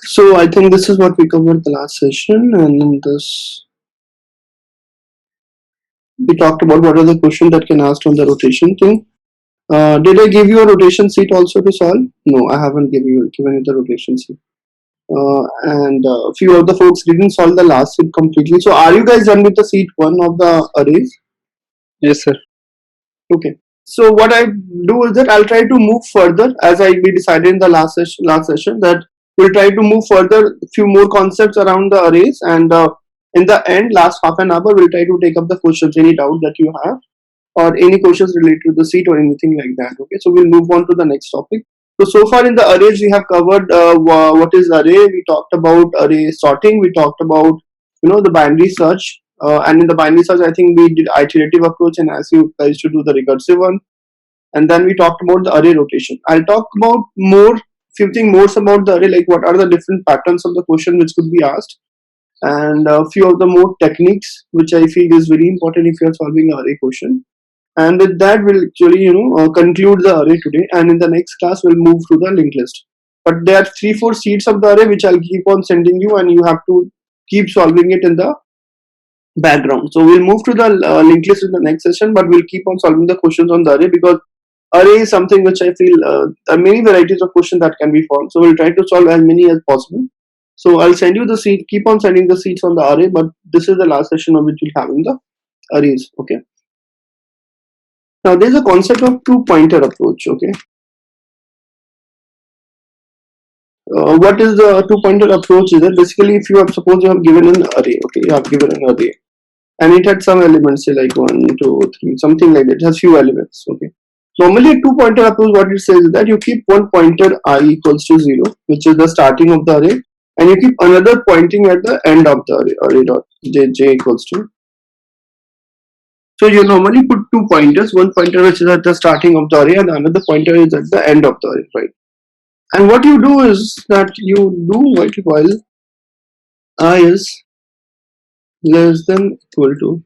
So I think this is what we covered the last session, and in this we talked about what are the questions that can ask on the rotation thing. Did I give you a rotation seat also to solve? No, I haven't given you the rotation seat. And a few of the folks didn't solve the last seat completely. So are you guys done with the seat one of the arrays? Yes, sir. Okay. So what I do is that I'll try to move further, as we decided in the last session that we'll try to move further few more concepts around the arrays, and in the end, last half an hour, we'll try to take up the questions, any doubt that you have, or any questions related to the seat or anything like that. Okay, so we'll move on to the next topic. So far in the arrays, we have covered what is array. We talked about array sorting. We talked about the binary search, and in the binary search, I think we did iterative approach and asked you guys to do the recursive one. And then we talked about the array rotation. I'll talk about few things more about the array, like what are the different patterns of the question which could be asked, and a few of the more techniques which I feel is very important if you are solving an array question. And with that, we'll actually conclude the array today. And in the next class, we'll move to the linked list. But there are 3-4 seeds of the array which I'll keep on sending you, and you have to keep solving it in the background. So we'll move to the linked list in the next session, but we'll keep on solving the questions on the array, because array is something which I feel there are many varieties of questions that can be formed. So we'll try to solve as many as possible. So I'll send you the seed. Keep on sending the seeds on the array, but this is the last session of which we'll have in the arrays. Okay. Now there's a concept of two-pointer approach. Okay. What is the two-pointer approach? Is that basically if you have, suppose you have given an array. Okay, you have given an array, and it had some elements, say like 1, 2, 3, something like that. It has few elements. Okay. Normally, a two-pointer approach, what it says is that you keep one pointer I equals to 0, which is the starting of the array, and you keep another pointing at the end of the array dot j equals to. So you normally put two pointers, one pointer which is at the starting of the array, and another pointer is at the end of the array, right? And what you do is that you do what while I is less than equal to.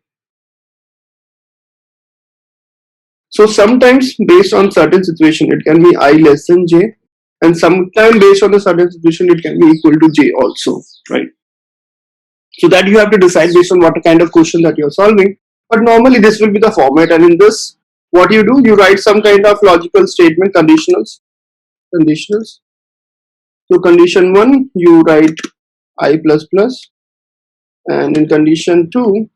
So sometimes based on certain situation, it can be I less than j, and sometimes based on a certain situation, it can be equal to j also, right? So that you have to decide based on what kind of question that you're solving. But normally this will be the format, and in this, what you do, you write some kind of logical statement, conditionals. So condition 1, you write I plus plus, and in condition 2,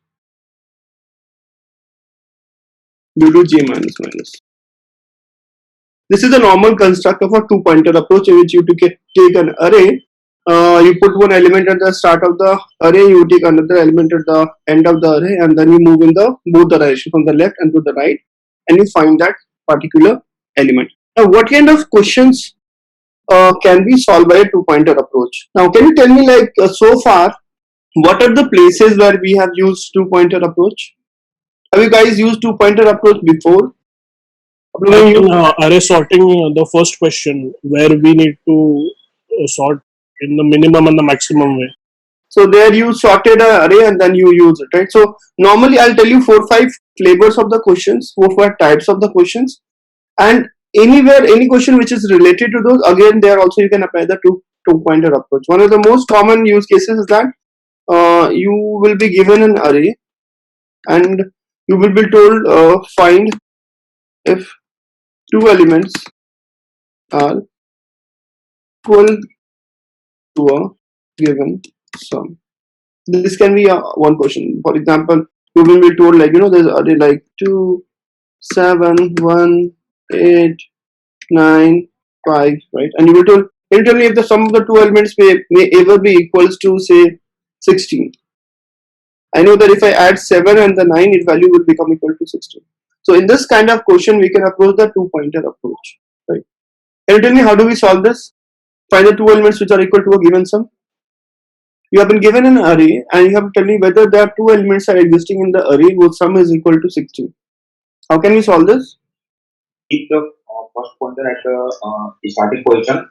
you do j minus minus. This is a normal construct of a two-pointer approach in which you take an array, you put one element at the start of the array, you take another element at the end of the array, and then you move in the both direction from the left and to the right, and you find that particular element. Now, what kind of questions can be solved by a two-pointer approach? Now, can you tell me, like so far, what are the places where we have used two-pointer approach? Have you guys used two-pointer approach before? I think array sorting, the first question where we need to sort in the minimum and the maximum way. So there you sorted an array and then you use it, right? So normally I'll tell you 4-5 flavors of the questions, 4-5 types of the questions, and anywhere any question which is related to those, again there also you can apply the two-pointer approach. One of the most common use cases is that you will be given an array and you will be told find if two elements are equal to a given sum. This can be one question. For example, you will be told like there's array like 2, 7, 1, 8, 9, 5, right? And you will tell me if the sum of the two elements may ever be equals to say 16. I know that if I add 7 and the 9, its value will become equal to 16. So in this kind of question, we can approach the two-pointer approach, right? Can you tell me how do we solve this? Find the two elements which are equal to a given sum. You have been given an array and you have to tell me whether there are two elements are existing in the array whose sum is equal to 16. How can we solve this? Keep the first pointer at the starting position,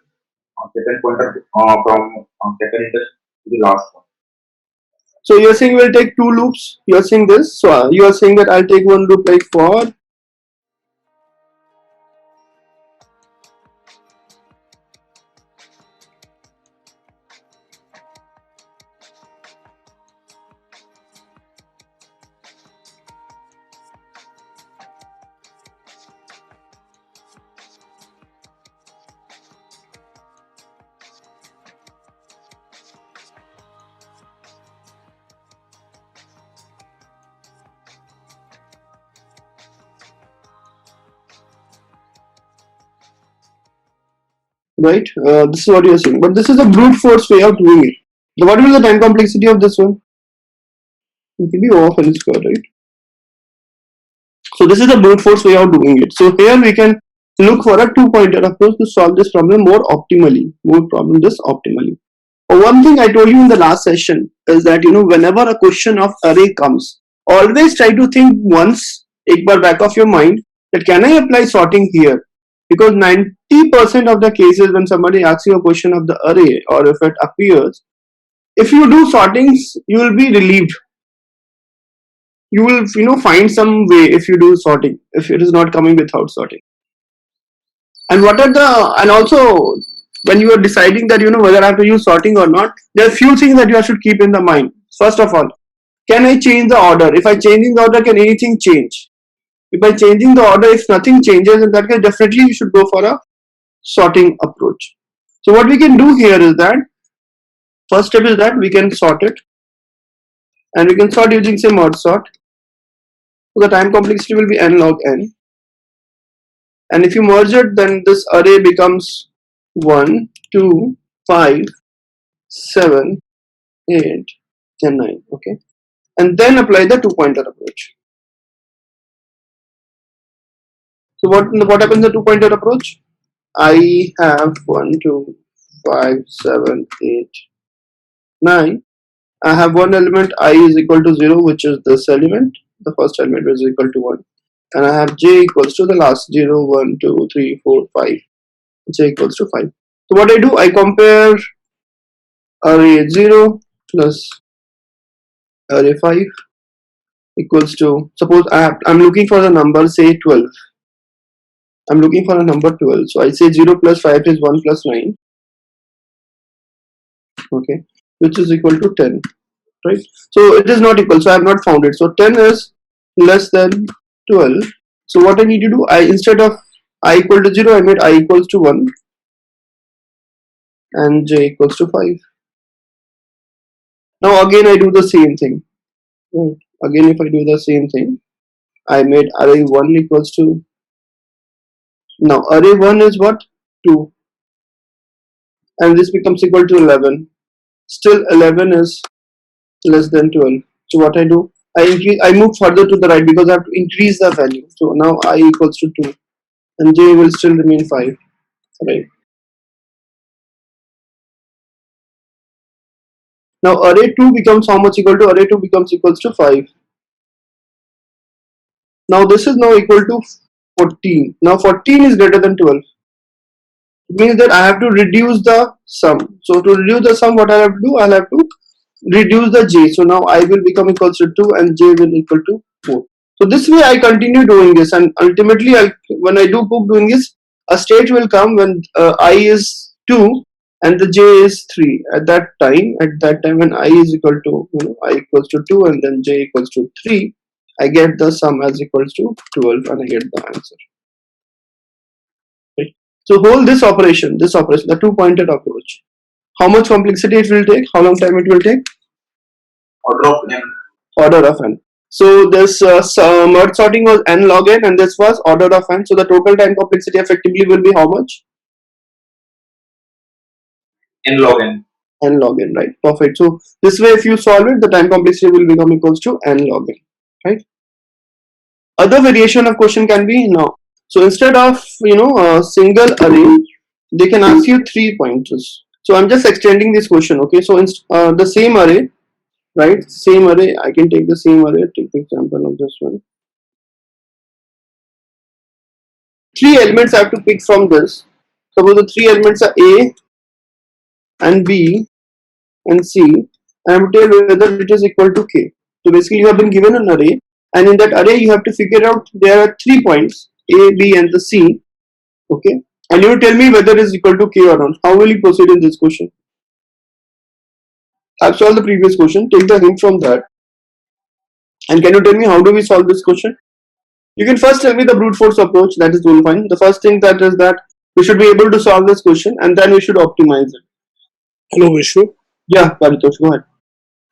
second pointer from second index to the last one. So you're saying we'll take two loops. You're saying this. So you are saying that I'll take one loop like for right? This is what you're saying, but this is a brute force way of doing it. What will be the time complexity of this one? It will be O of n square, right? So this is a brute force way of doing it. So here we can look for a two-pointer approach to solve this problem more optimally. One thing I told you in the last session is that whenever a question of array comes, always try to think once, एक बार back of your mind, that can I apply sorting here? Because 90% of the cases when somebody asks you a question of the array or if it appears, if you do sortings, you will be relieved. You will find some way if you do sorting, if it is not coming without sorting. And also when you are deciding that whether I have to use sorting or not, there are few things that you should keep in the mind. First of all, can I change the order? If I changing the order, can anything change? If by changing the order, if nothing changes, in that case definitely you should go for a sorting approach. So what we can do here is that first step is that we can sort it, and we can sort using say merge sort. So the time complexity will be n log n, and if you merge it, then this array becomes 1, 2, 5, 7, 8, and 9. Okay, and then apply the two-pointer approach. So what happens in the two-pointer approach? I have 1, 2, 5, 7, 8, 9. I have one element I is equal to 0, which is this element. The first element is equal to 1. And I have j equals to the last 0, 1, 2, 3, 4, 5. J equals to 5. So what I do, I compare array 0 plus array 5 equals to, suppose I'm looking for the number say 12. I'm looking for a number 12. So I say 0 plus 5 is 1 plus 9. Okay, which is equal to 10. Right? So it is not equal. So I have not found it. So 10 is less than 12. So what I need to do, instead of I equal to 0, I made I equals to 1 and j equals to 5. Now again I do the same thing. Again, if I do the same thing, I made array 1 equals to, now array 1 is what? 2, and this becomes equal to 11. Still 11 is less than 12. So what I do, I move further to the right because I have to increase the value. So now I equals to 2 and j will still remain 5. Right. Now array 2 becomes how much equal to? Array 2 becomes equals to 5. Now this is now equal to 14. Now 14 is greater than 12. It means that I have to reduce the sum. So to reduce the sum, what I have to do? I'll have to reduce the j. So now I will become equals to 2 and j will equal to 4. So this way I continue doing this, and ultimately when I do keep doing this, a stage will come when I is 2 and the j is 3. At that time when I is equal to I equals to 2 and then j equals to 3, I get the sum as equals to 12 and I get the answer. Right? So hold this operation, the two-pointer approach. How much complexity it will take? How long time it will take? Order of n. Order of n. So this merge sorting was n log n and this was order of n. So the total time complexity effectively will be how much? N log n. N log n, right? Perfect. So this way if you solve it, the time complexity will become equals to n log n, right? Other variation of question can be now. So instead of a single array, they can ask you 3 pointers. So I'm just extending this question. Okay, so the same array, right? Same array. I can take the same array. Take the example of this one. 3 elements I have to pick from this. Suppose the 3 elements are A and B and C, and I have to tell whether it is equal to K. So basically you have been given an array, and in that array you have to figure out there are 3 points A, B and the C. Okay, and you tell me whether it is equal to K or not. How will you proceed in this question? I've solved the previous question. Take the hint from that. And can you tell me how do we solve this question? You can first tell me the brute force approach. That is all fine. The first thing that is that we should be able to solve this question and then we should optimize it. Hello, Vishnu. Yeah, Paritosh, go ahead.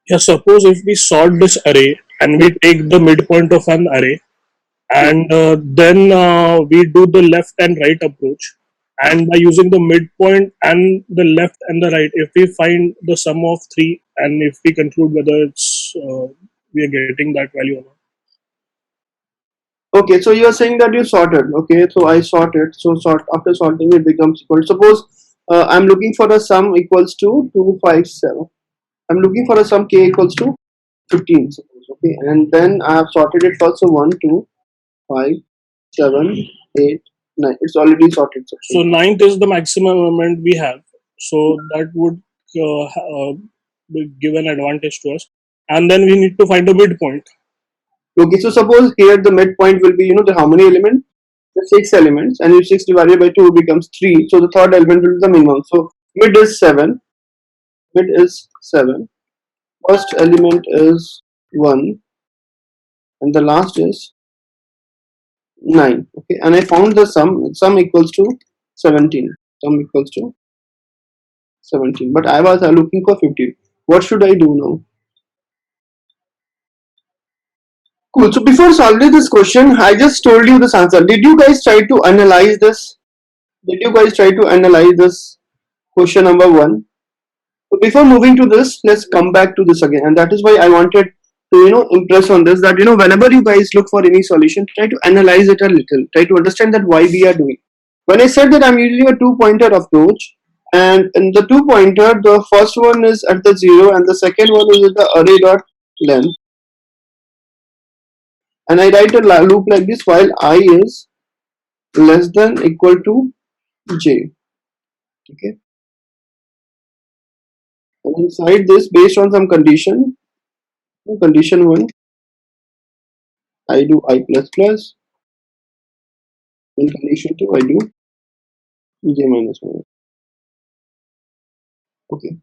Yeah, suppose if we sort this array and we take the midpoint of an array and then we do the left and right approach. and by using the midpoint and the left and the right, if we find the sum of three, and if we conclude whether it's we are getting that value or not. Okay, so you are saying that you sorted. Okay, so I sorted. So sort after sorting it becomes equal. Suppose I'm looking for a sum equals to 257. I'm looking for a sum k equals to 15. Suppose, okay, and then I have sorted it first. So 1, 2, 5, 7, 8, 9. It's already sorted. So ninth is the maximum element we have. So that would give an advantage to us. And then we need to find a midpoint. Okay, so suppose here the midpoint will be, the how many elements? The 6 elements, and if 6 divided by 2 becomes 3, so the third element will be the minimum. So mid is 7, mid is 7, first element is 1, and the last is 9. Okay, and I found the sum equals to 17. Sum equals to 17, but I was looking for 15. What should I do now? Cool. So before solving this question, I just told you this answer. Did you guys try to analyze this? Did you guys try to analyze this question number 1? So before moving to this, let's come back to this again, and that is why I wanted to impress on this, that whenever you guys look for any solution, try to analyze it a little, try to understand that why we are doing. When I said that I'm using a two-pointer approach, and in the two-pointer, the first one is at the 0 and the second one is at the array dot length, and I write a loop like this while I is less than equal to j. Okay, and inside this, based on some condition, condition 1, I do I plus plus. In condition 2, I do j minus 1. Okay.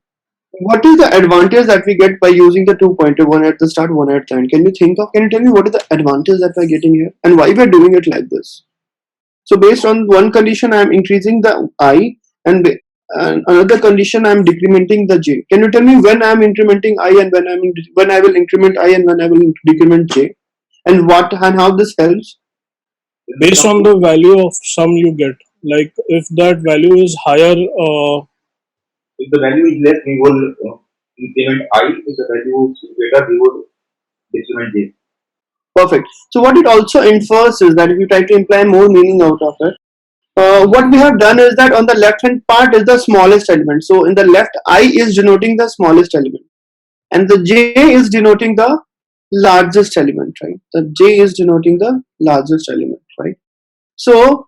What is the advantage that we get by using the two-pointer, one at the start, one at the end? Can you tell me what is the advantage that we're getting here and why we're doing it like this? So based on one condition, I'm increasing the I, and another condition, I'm decrementing the j. Can you tell me when I'm incrementing I and when I will increment I and when I will decrement j, and what and how this helps? Based on the value of sum you get, like if that value is higher, If the value is less, we will increment I. If the value is greater, we will decrement j. Perfect. So what it also infers is that if you try to imply more meaning out of it, what we have done is that on the left hand part is the smallest element. So in the left, I is denoting the smallest element, and the j is denoting the largest element, right? The j is denoting the largest element, right? So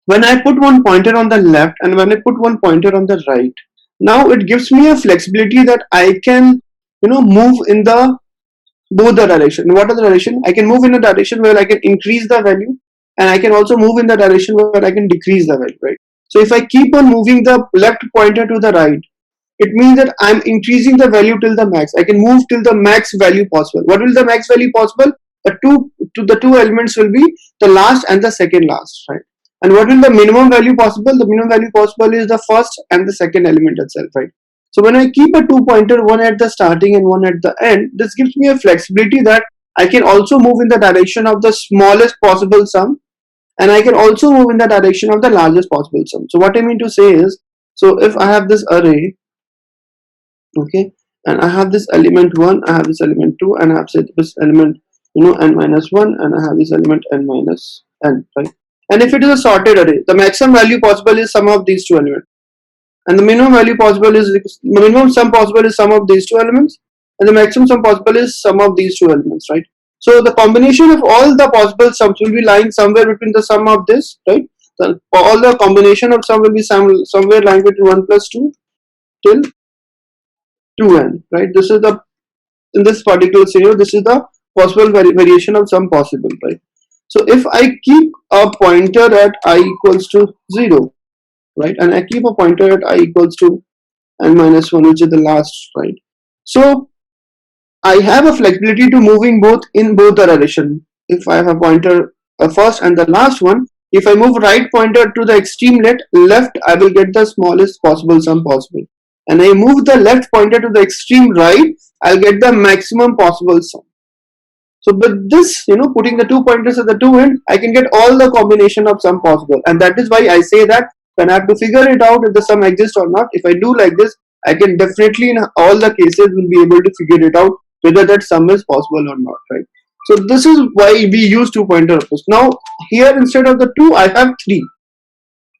when I put one pointer on the left and when I put one pointer on the right, now it gives me a flexibility that I can, move in the both the direction. What are the direction? I can move in a direction where I can increase the value, and I can also move in the direction where I can decrease the value, right? So if I keep on moving the left pointer to the right, it means that I'm increasing the value till the max. I can move till the max value possible. What will the max value possible? The two elements will be the last and the second last, right? And what will the minimum value possible? The minimum value possible is the first and the second element itself, right? So when I keep a two pointer, one at the starting and one at the end, this gives me a flexibility that I can also move in the direction of the smallest possible sum, and I can also move in the direction of the largest possible sum. So what I mean to say is, so if I have this array, okay, and I have this element 1, I have this element 2, and I have this element n minus 1, and I have this element n minus n, right? And if it is a sorted array, the maximum value possible is sum of these two elements, and the minimum value possible is minimum sum possible is sum of these two elements, and the maximum sum possible is sum of these two elements, right? So the combination of all the possible sums will be lying somewhere between the sum of this, right? All the combination of sum will be somewhere lying between 1 plus 2 till 2n, right? This is the, in this particular scenario, this is the possible variation of sum possible, right? So if I keep a pointer at I equals to 0, right, and I keep a pointer at I equals to n minus 1, which is the last, right? So I have a flexibility to moving both in both the direction. If I have a pointer first and the last one, if I move right pointer to the extreme left, I will get the smallest possible sum possible. And I move the left pointer to the extreme right, I'll get the maximum possible sum. So with this, putting the two pointers at the two end, I can get all the combination of sum possible. And that is why I say that then I have to figure it out if the sum exists or not. If I do like this, I can definitely in all the cases will be able to figure it out whether that sum is possible or not, right? So this is why we use two pointer approach. Now here instead of the two, I have three.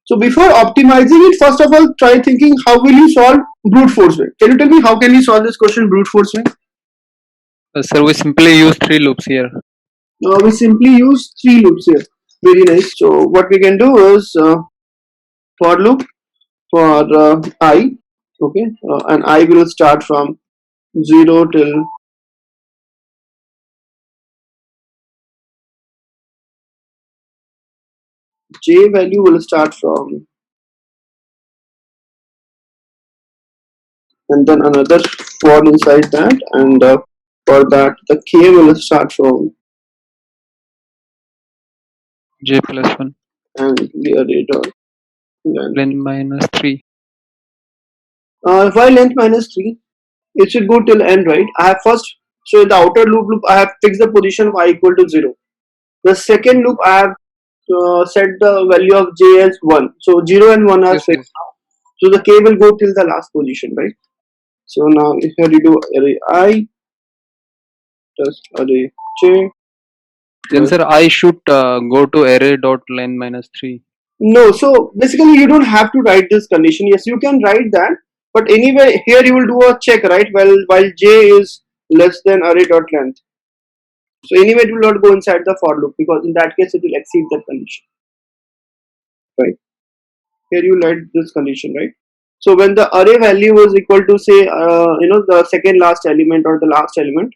So before optimizing it, first of all, try thinking how will you solve brute force way. Can you tell me how can we solve this question brute force way? Sir, we simply use three loops here. We simply use three loops here. Very nice. So what we can do is for loop for I, okay, and I will start from 0 till j value will start from, and then another for inside that, and for that the k will start from, J plus 1, and the array dot length. length minus 3. Why length minus 3? It should go till n, right? I have first, so in the outer loop I have fixed the position of I equal to 0. The second loop I have set the value of j as 1. So 0 and 1 are Yes, fixed. yes. So the k will go till the last position, right? So now if here you do array I plus array j. Then sir, I should go to array dot length minus 3. No, so basically you don't have to write this condition. Yes, you can write that, but anyway here you will do a check, right? While j is less than array dot length. So anyway it will not go inside the for loop because in that case it will exceed that condition, right? Here you write this condition, right? So when the array value is equal to say the second last element or the last element,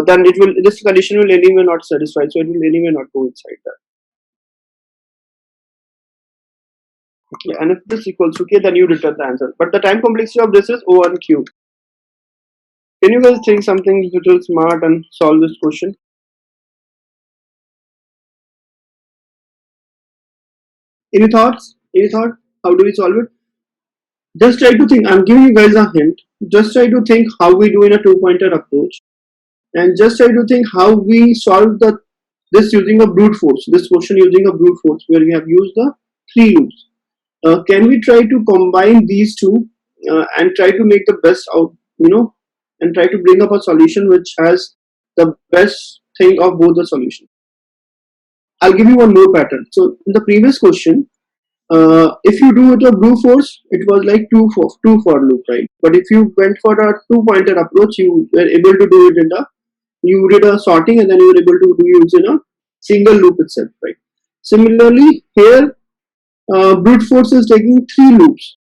then this condition will anyway not satisfy, so it will anyway not go inside that. Okay, and if this equals to k, then you return the answer. But the time complexity of this is O and Q. Can you guys think something little smart and solve this question? Any thoughts? Any thought? How do we solve it? Just try to think. I'm giving you guys a hint. Just try to think how we do in a two-pointer approach, and just try to think how we solve this using a brute force. This question using a brute force where we have used the three loops. Can we try to combine these two and try to make the best out, and try to bring up a solution which has the best thing of both the solutions? I'll give you one more pattern. So in the previous question, if you do it a brute force, it was like two for loop, right? But if you went for a two-pointer approach, you were able to do it you did a sorting and then you were able to do it in a single loop itself, right? Similarly, here brute force is taking three loops,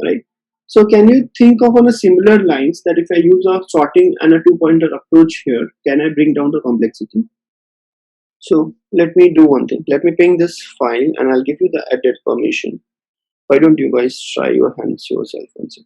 right? So can you think of on a similar lines that if I use a sorting and a two-pointer approach here, can I bring down the complexity? So let me do one thing. Let me ping this file and I'll give you the edit permission. Why don't you guys try your hands yourself once?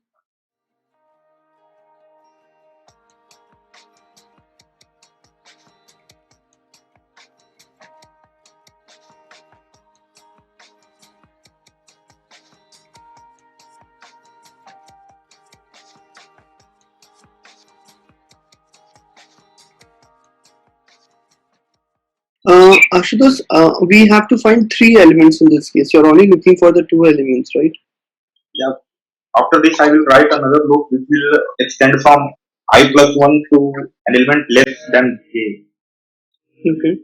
Ashutosh, we have to find three elements in this case. You're only looking for the two elements, right? Yeah. After this, I will write another loop which will extend from I plus 1 to an element less than k. Okay.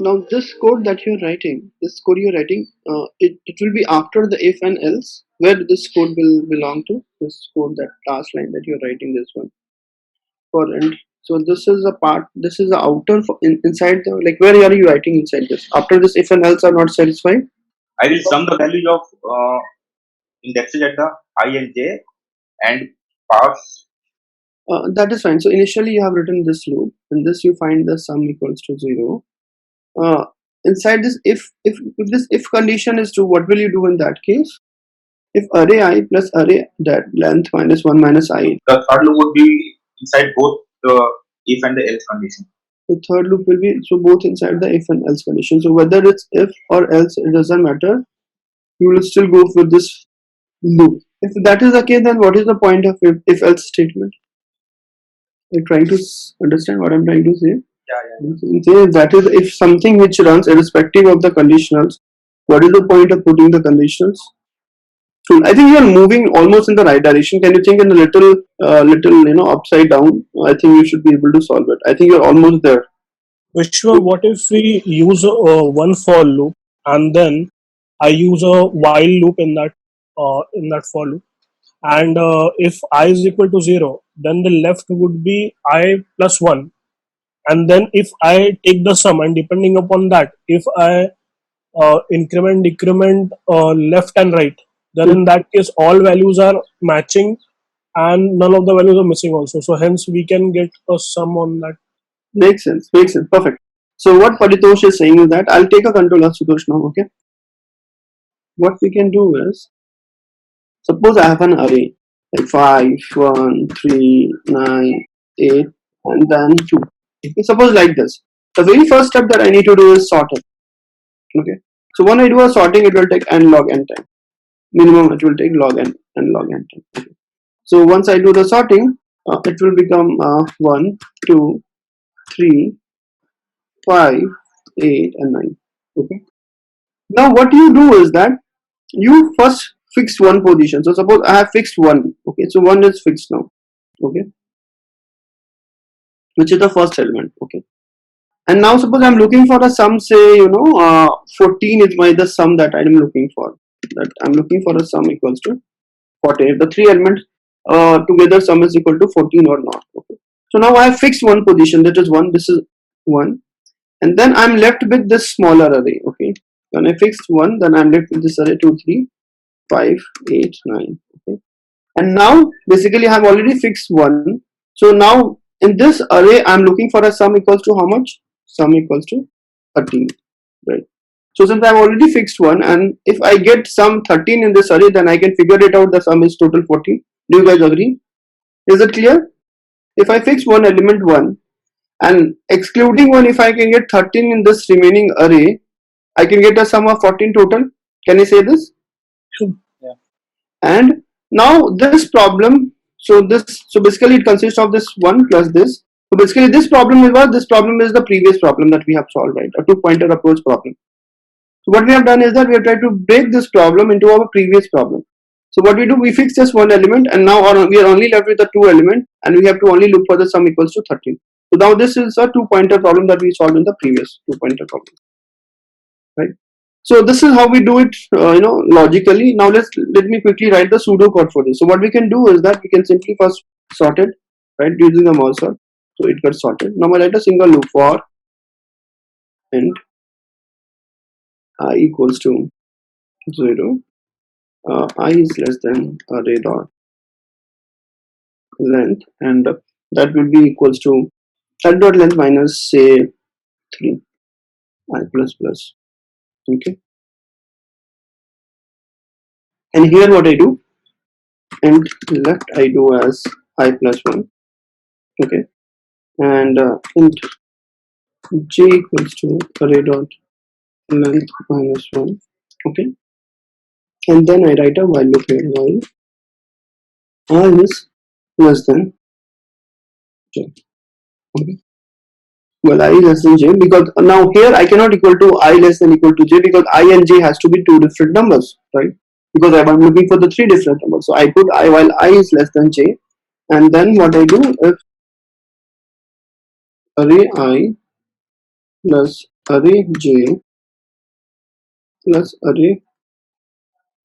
Now this code that you're writing, it will be after the if and else. Where this code will belong to? This code, that last line that you're writing, this one for end. So this is a part. This is the outer inside the, like, where are you writing inside this? After this if and else are not satisfied. I will sum the values of indexes at the I and j and pass That is fine. So initially you have written this loop. In this you find the sum equals to 0. Inside this, if this if condition is true, what will you do in that case? If array I plus array that length minus 1 minus I, The third loop would be inside both the if and the else condition. the third loop will be so both inside the if and else condition. So whether it's if or else, it doesn't matter. You will still go with this loop. If that is the case, then what is the point of if else statement? You're trying to understand what I'm trying to say? Say that is if something which runs irrespective of the conditionals, what is the point of putting the conditionals? So I think you are moving almost in the right direction. Can you think in a little upside down? I think you should be able to solve it. I think you're almost there. Vishwa, what if we use one for loop and then I use a while loop in that for loop, and if I is equal to 0, then the left would be I plus 1, and then if I take the sum and depending upon that, if I increment decrement left and right, then in that case all values are matching and none of the values are missing also. So hence we can get a sum on that. Makes sense. Makes sense. Perfect. So what Paritosh is saying is that I'll take a control of Sutosh now. Okay. What we can do is, suppose I have an array like 5, 1, 3, 9, 8, and then 2. Okay. Suppose like this. The very first step that I need to do is sort it. Okay. So when I do a sorting, it will take n log n time. Minimum it will take log n and log n time. Okay. So once I do the sorting, it will become 1, 2, 3, 5, 8, and 9. Okay. Now what you do is that you first fix one position. So suppose I have fixed 1. Okay. So 1 is fixed now. Okay. Which is the first element. Okay. And now suppose I'm looking for a sum, say 14 is the sum that I'm looking for. That I'm looking for a sum equals to 14. If the three elements together sum is equal to 14 or not. Okay. So now I have fixed one position, that is 1. This is 1, and then I'm left with this smaller array. Okay. When I fixed 1, then I'm left with this array 2, 3, 5, 8, 9. Okay. And now basically I have already fixed 1. So now in this array I'm looking for a sum equals to how much? Sum equals to 13. Right. So since I've already fixed 1, and if I get sum 13 in this array, then I can figure it out, the sum is total 14. Do you guys agree? Is it clear? If I fix one element 1 and excluding 1, if I can get 13 in this remaining array, I can get a sum of 14 total. Can I say this? Yeah. And now this problem, so basically it consists of this 1 plus this. So basically this problem is what? This problem is the previous problem that we have solved, right? A two-pointer approach problem. So what we have done is that we have tried to break this problem into our previous problem. So what we do, we fix just one element, and now we are only left with the two element, and we have to only look for the sum equals to 13. So now this is a two-pointer problem that we solved in the previous two-pointer problem, right? So this is how we do it, logically. Now let me quickly write the pseudo code for this. So what we can do is that we can simply first sort it, right, using a merge sort. So it gets sorted. Now I write a single loop for int I equals to 0. I is less than array dot length, and that will be equals to array dot length minus say 3 I plus plus. Okay. And here what I do, and left I do as I plus 1. Okay. And int j equals to array dot length minus 1. Okay. And then I write a while loop here, while I is less than j. Okay. Well, I less than j, because now here I cannot equal to I less than equal to j, because I and j has to be two different numbers, right? Because I'm looking for the three different numbers. So I put I while I is less than j, and then what I do, if array I plus array j plus array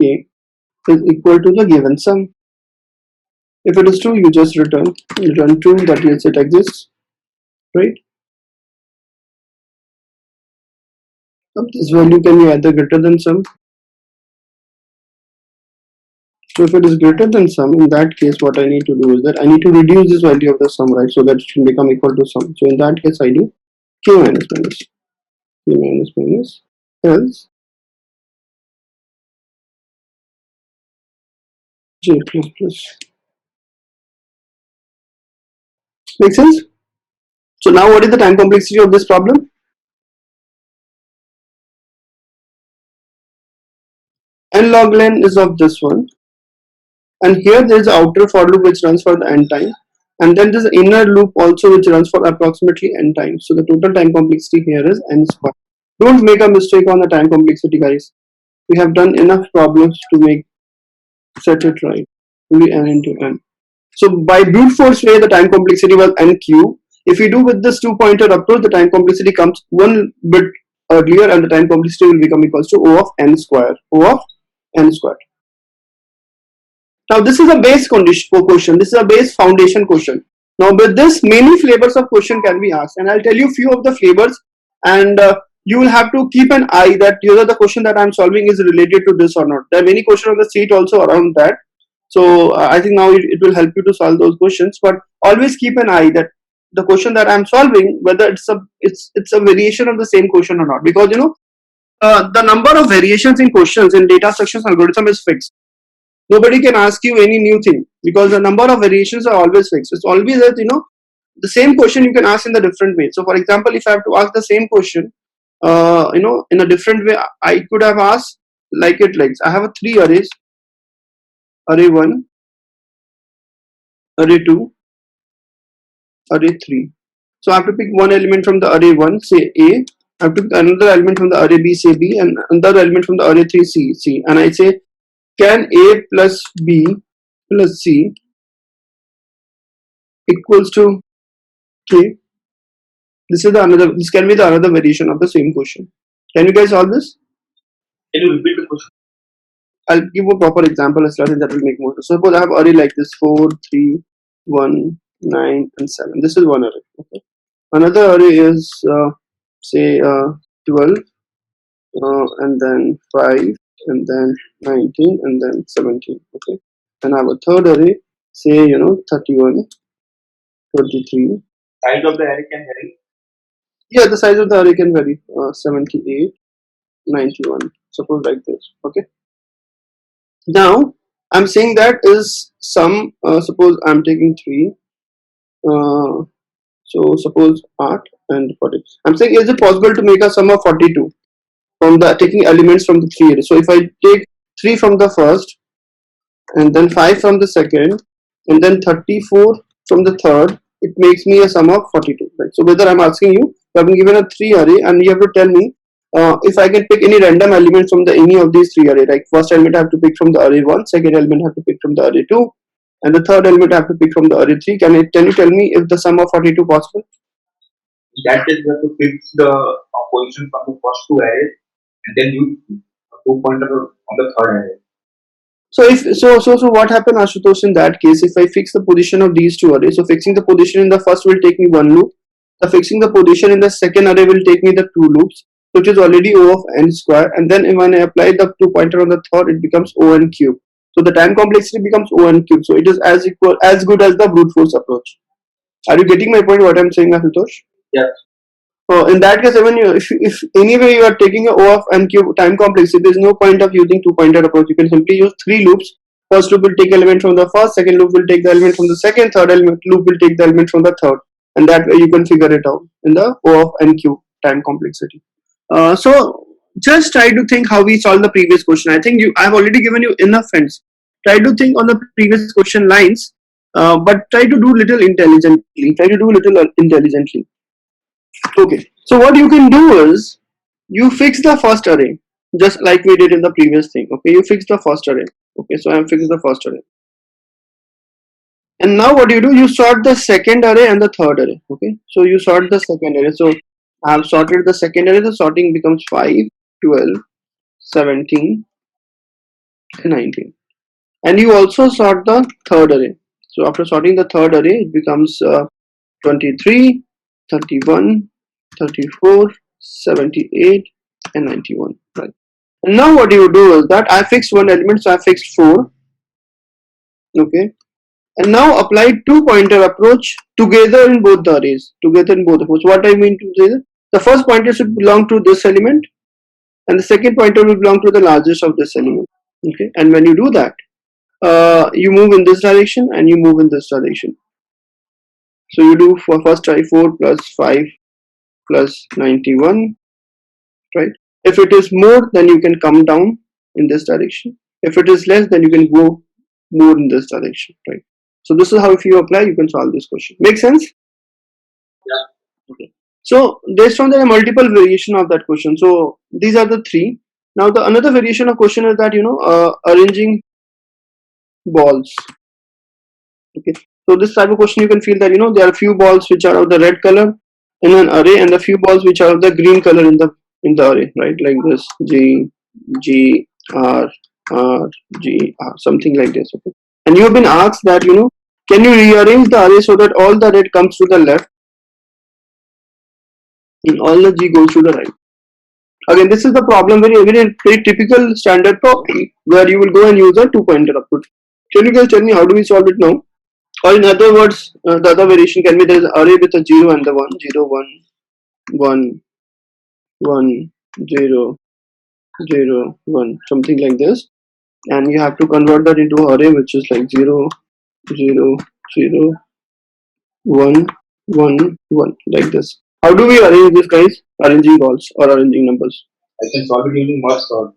k is equal to the given sum. If it is true, you just return true, that yes, it exists, right? This value can be either greater than sum So if it is greater than sum, in that case, what I need to do is that I need to reduce this value of the sum, right? So that it should become equal to sum. So in that case, I do q minus minus, q minus minus, else j plus plus. Make sense? So now what is the time complexity of this problem? N log n is of this one. And here there is an outer for loop which runs for the n time. And then there's an inner loop also which runs for approximately n times. So the total time complexity here is n square. Don't make a mistake on the time complexity, guys. We have done enough problems to make set it right. Only n into n. So by brute force way, the time complexity was n cube. If you do with this two-pointer approach, the time complexity comes one bit earlier, and the time complexity will become equals to O of n square. O of n square. Now this is a base condition question. This is a base foundation question. Now with this, many flavors of question can be asked, and I'll tell you few of the flavors, and you will have to keep an eye that whether the question that I'm solving is related to this or not. There are many questions on the sheet also around that. So I think now it will help you to solve those questions. But always keep an eye that the question that I'm solving, whether it's a variation of the same question or not, because the number of variations in questions in data structures algorithm is fixed. Nobody can ask you any new thing because the number of variations are always fixed. It's always that the same question you can ask in the different way. So for example, if I have to ask the same question in a different way, I could have asked like I have a three arrays: array 1, array 2, array 3. So I have to pick one element from the array 1, say A. I have to pick another element from the array B, say B, and another element from the array 3, C. And I say, can A plus B plus C equals to K? This can be the another variation of the same question. Can you guys solve this? Can you repeat the question? I'll give a proper example as well, that will make more sense. Suppose I have array like this: 4, 3, 1, 9, and 7. This is one array. Okay. Another array is say 12, and then 5, and then 19, and then 17. Okay. And I have a third array, say 31, 23. Size of the array can vary. Yeah, the size of the array can vary. 78, 91. Suppose like this. Okay. Now I'm saying that is sum. Suppose I'm taking 3. So suppose 8 and 40. I'm saying, is it possible to make a sum of 42 from the taking elements from the 3 arrays? So if I take 3 from the first, and then 5 from the second, and then 34 from the third, it makes me a sum of 42. Right? So whether I'm asking you, I've been given a 3 array, and you have to tell me if I can pick any random element from any of these 3 arrays. Like first element I have to pick from the array 1, second element I have to pick from the array 2, and the third element I have to pick from the array 3. Can you tell me if the sum of 42 possible? In that case, we have to fix the position from the first two arrays, and then use a two-pointer on the third array. So what happened, Ashutosh, in that case? If I fix the position of these two arrays, so fixing the position in the first will take me one loop. The fixing the position in the second array will take me the two loops, which is already O of n square. And then when I apply the two pointer on the third, it becomes O n cube. So the time complexity becomes O n cube. So it is as good as the brute force approach. Are you getting my point? What I'm saying, Ashutosh? Yes. In that case, even if anyway you are taking a O of n cube time complexity, there is no point of using two pointer approach. You can simply use three loops. First loop will take element from the first, second loop will take the element from the second, third loop will take the element from the third, and that way you can figure it out in the O of n cube time complexity. So just try to think how we solved the previous question. I think I've already given you enough hints. Try to think on the previous question lines, but try to do little intelligently. Okay, so what you can do is you fix the first array just like we did in the previous thing. Okay, you fix the first array. Okay, so I'm fixing the first array, and now what you do, you sort the second array and the third array. Okay, so you sort the second array. So I have sorted the second array. The sorting becomes 5, 12, 17, and 19. And you also sort the third array. So after sorting the third array, it becomes 23, 31, 34, 78, and 91. Right. And now what you do is that I fixed one element, so I fixed 4. Okay, and now apply two pointer approach together in both the arrays. Together in both approach. What I mean to say is the first pointer should belong to this element, and the second pointer will belong to the largest of this element. Okay, and when you do that, you move in this direction and you move in this direction. So you do for first try 4 plus 5 plus 91, right? If it is more, then you can come down in this direction. If it is less, then you can go more in this direction, right? So this is how, if you apply, you can solve this question. Make sense? Yeah. Okay. So based on, there are multiple variation of that question. So these are the three. Now the another variation of question is that, arranging balls. Okay. So this type of question, you can feel that, there are few balls which are of the red color in an array, and the few balls which are of the green color in the array, right? Like this, G, G, R, R, G, R, something like this. Okay. And you have been asked that, can you rearrange the array so that all the red comes to the left and all the G goes to the right? Again, this is the problem, very typical standard problem where you will go and use a two pointer approach. Can you guys tell me how do we solve it now? Or in other words, the other variation can be there is array with a 0 and the 1, 0, 1, 1, 1, 0, 0, 1, something like this. And you have to convert that into array which is like 0, 0, 0, 1, 1, 1, like this. How do we arrange this, guys? Arranging balls or arranging numbers. I can solve it using merge sort.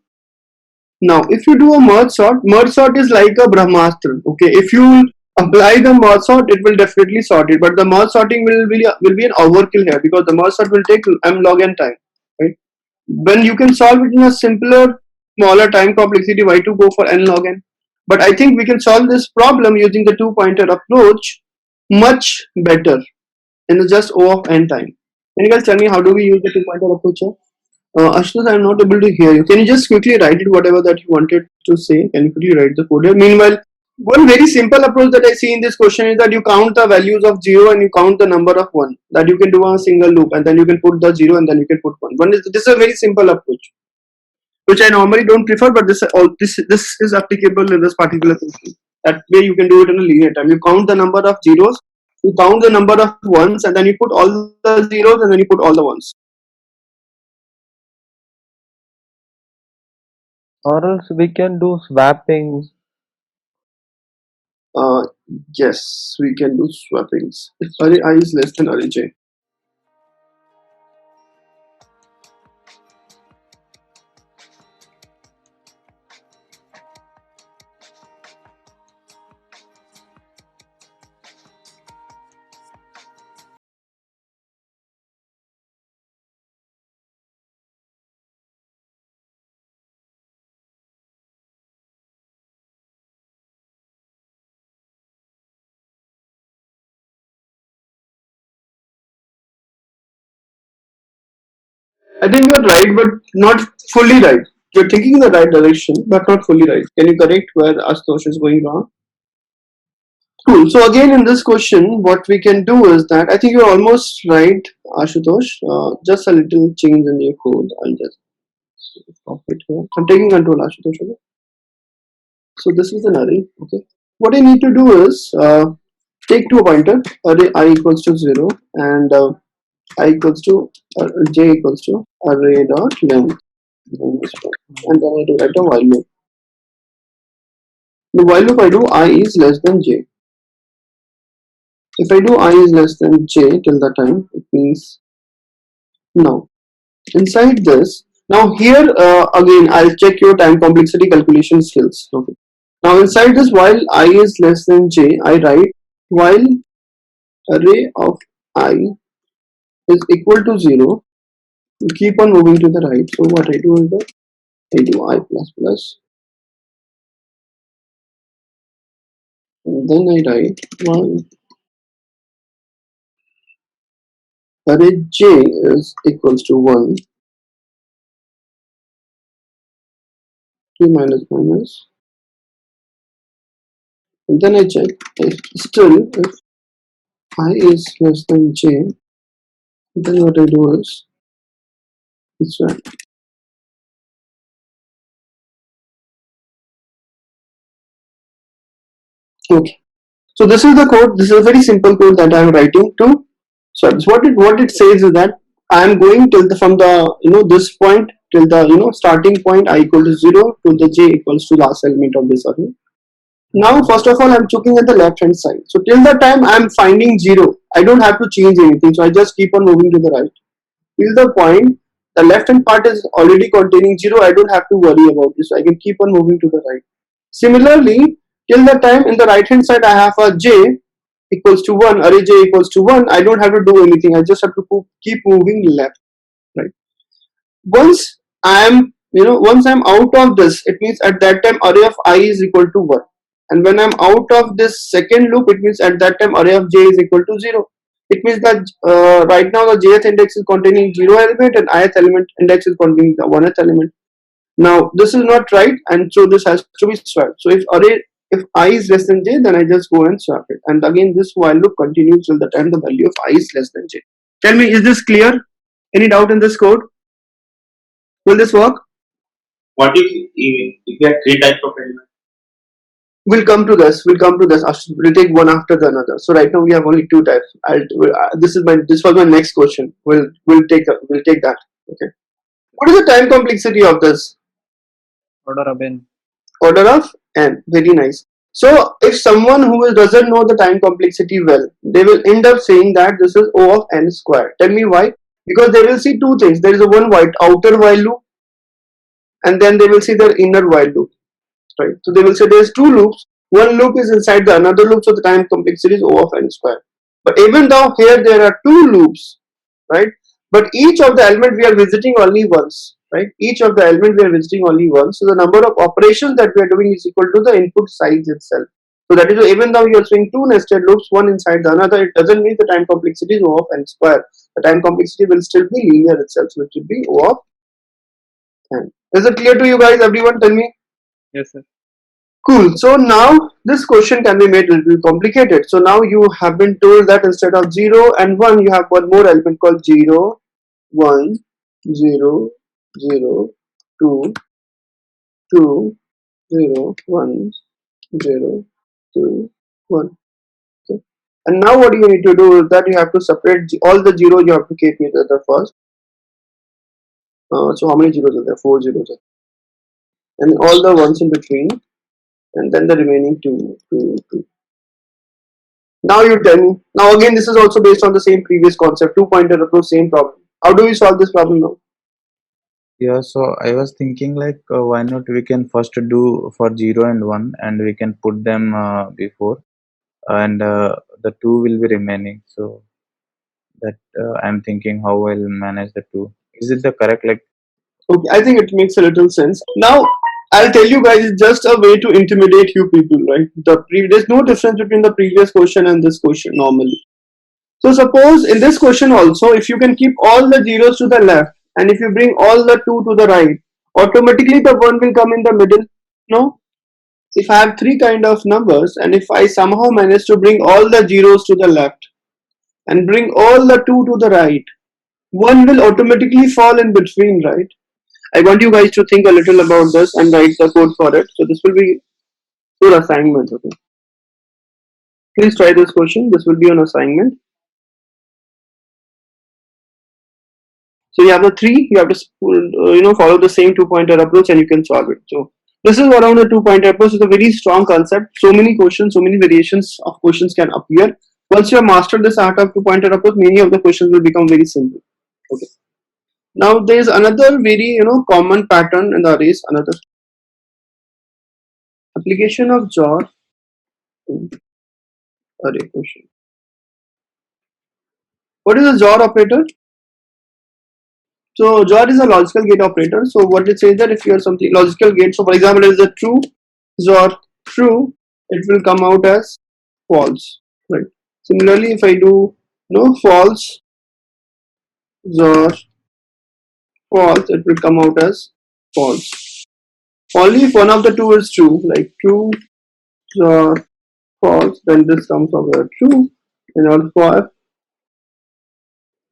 Now, if you do a merge sort is like a Brahmastra. Okay, if you apply the merge sort, it will definitely sort it. But the merge sorting will be an overkill here because the merge sort will take m log n time, right? When you can solve it in a simpler, smaller time complexity, why to go for n log n? But I think we can solve this problem using the two pointer approach much better in just O of n time. Can you guys tell me how do we use the two pointer approach here? Ashutosh, I'm not able to hear you. Can you just quickly write it, whatever that you wanted to say? Can you quickly write the code here? Meanwhile, one very simple approach that I see in this question is that you count the values of 0 and you count the number of 1. That you can do on a single loop, and then you can put the 0 and then you can put 1. This is a very simple approach, which I normally don't prefer, but this is applicable in this particular question. That way you can do it in a linear time. You count the number of zeros, you count the number of ones, and then you put all the zeros and then you put all the ones. Or else we can do swapping. Uh, yes, we can do swappings. If array I is less than array j. I think you're right, but not fully right. You're thinking in the right direction, but not fully right. Can you correct where Ashutosh is going wrong? Cool. So again, in this question, what we can do is that I think you're almost right, Ashutosh. Just a little change in your code. I'll just stop it here. I'm taking control, Ashutosh. Okay? So this is an array. Okay. What I need to do is take two pointer array I equals to 0 and I equals to j equals to array dot length, and then I do write a while loop. The while loop I do I is less than j. If I do I is less than j till the time, it means now inside this. Now here again I'll check your time complexity calculation skills. Okay. Now inside this, while I is less than j, I write while array of I is equal to 0. You keep on moving to the right. So what I do is that I do I plus plus. And then I write one array j is equals to 1, 2 minus minus. And then I check if still if I is less than j, then what I do is this one. Okay. So this is the code. This is a very simple code that I am writing to. So what it says is that I am going till the from the this point till the starting point I equal to 0 to the j equals to last element of this array. Now first of all I'm looking at the left hand side. So till the time I'm finding 0, I don't have to change anything. So I just keep on moving to the right. Till the point the left hand part is already containing 0, I don't have to worry about this. So I can keep on moving to the right. Similarly, till the time in the right hand side I have a j equals to 1, array j equals to 1, I don't have to do anything. I just have to keep moving left, right? Once I'm out of this, it means at that time array of I is equal to 1. And when I'm out of this second loop, it means at that time array of j is equal to 0. It means that right now the jth index is containing 0 element and ith element index is containing the 1th element. Now this is not right, and so this has to be swapped. So if I is less than j, then I just go and swap it. And again, this while loop continues till the time the value of I is less than j. Tell me, is this clear? Any doubt in this code? Will this work? What if you have three types of elements? We'll come to this. We'll take one after the another. So right now we have only two types. This was my next question. We'll take that. Okay. What is the time complexity of this? Order of n. Order of n. Very nice. So if someone who doesn't know the time complexity well, they will end up saying that this is O of n squared. Tell me why? Because they will see two things. There is a one outer while loop, and then they will see their inner while loop. Right? So they will say there's two loops. One loop is inside the another loop, so the time complexity is O of n squared. But even though here there are two loops, right? But each of the element we are visiting only once, right? Each of the element we are visiting only once. So the number of operations that we are doing is equal to the input size itself. So that is why even though you are seeing two nested loops, one inside the another, it doesn't mean the time complexity is O of n squared. The time complexity will still be linear itself, so it will be O of n. Is it clear to you guys? Everyone, tell me. Yes, sir. Cool. So now this question can be made a little complicated. So now you have been told that instead of 0 and 1, you have one more element called 0, 1, 0, 0, 2, 2, 0, 1, 0, 2, 1. Okay. And now what you need to do is that you have to separate all the zeros, you have to keep each other first. So how many zeros are there? 4 zeros. And all the ones in between. And then the remaining 2. Now you tell me. Now again, this is also based on the same previous concept, two-pointer approach, same problem. How do we solve this problem now? Yeah, so I was thinking like why not we can first do for 0 and 1 and we can put them before and the 2 will be remaining. So that I'm thinking how I'll manage the 2. Is it the correct like? Okay, I think it makes a little sense. Now I'll tell you guys, it's just a way to intimidate you people, right? There's no difference between the previous question and this question normally. So suppose in this question also, if you can keep all the zeros to the left and if you bring all the 2 to the right, automatically the 1 will come in the middle. No? If I have three kind of numbers and if I somehow manage to bring all the zeros to the left and bring all the 2 to the right, 1 will automatically fall in between, right? I want you guys to think a little about this and write the code for it. So this will be your assignment. Okay. Please try this question. This will be an assignment. So you have the 3. You have to follow the same two-pointer approach and you can solve it. So this is around the two-pointer approach. It's a very strong concept. So many questions, so many variations of questions can appear. Once you have mastered this art of two-pointer approach, many of the questions will become very simple. Okay. Now there is another very common pattern in the arrays. Another application of JOR to array question. What is a JOR operator? So JOR is a logical gate operator. So what it says that if you have something logical gate, so for example, it is a true JOR true, it will come out as false, right? Similarly, if I do false JOR false, it will come out as false. Only if one of the two is true, like true JOR false, then this comes out as true, and also if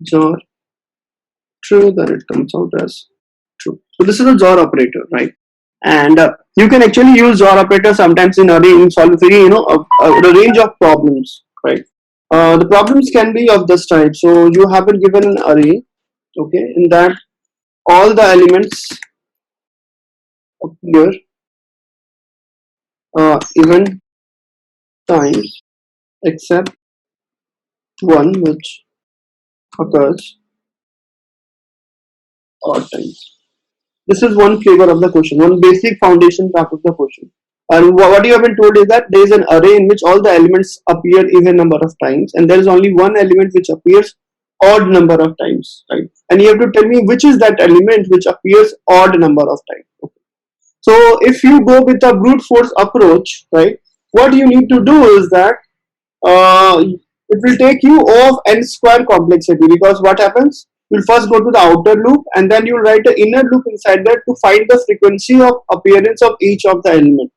JOR true, then it comes out as true. So this is a JOR operator, right? and you can actually use XOR operator sometimes in array in solving a range of problems, right? The problems can be of this type. So you have been given an array, okay, in that all the elements appear even times except one, which occurs odd times. This is one flavor of the question, one basic foundation part of the question. And what you have been told is that there is an array in which all the elements appear even number of times, and there is only one element which appears odd number of times, right? And you have to tell me which is that element which appears odd number of times. Okay. So if you go with a brute force approach, right, what you need to do is that it will take you of n square complexity, because what happens, you'll first go to the outer loop and then you'll write an inner loop inside that to find the frequency of appearance of each of the element.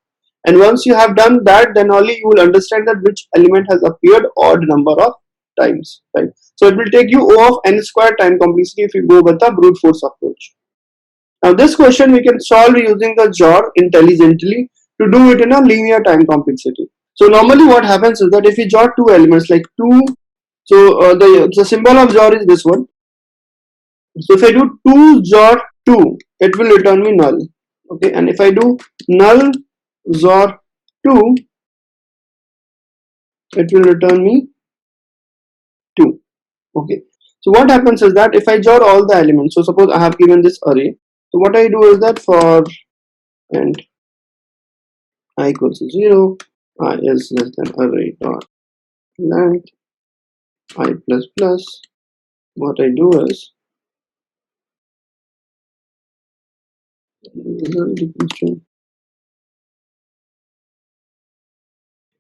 And once you have done that, then only you will understand that which element has appeared odd number of times, right? So it will take you O of n square time complexity if you go with the brute force approach. Now this question we can solve using the XOR intelligently to do it in a linear time complexity. So normally what happens is that if we XOR two elements like 2, so the symbol of XOR is this one. So if I do 2 XOR 2, it will return me null. Okay, and if I do null XOR 2, it will return me 2. Okay, so what happens is that if I XOR all the elements, so suppose I have given this array, so what I do is that for and I equals to 0, I is less than array dot length I plus plus, what I do is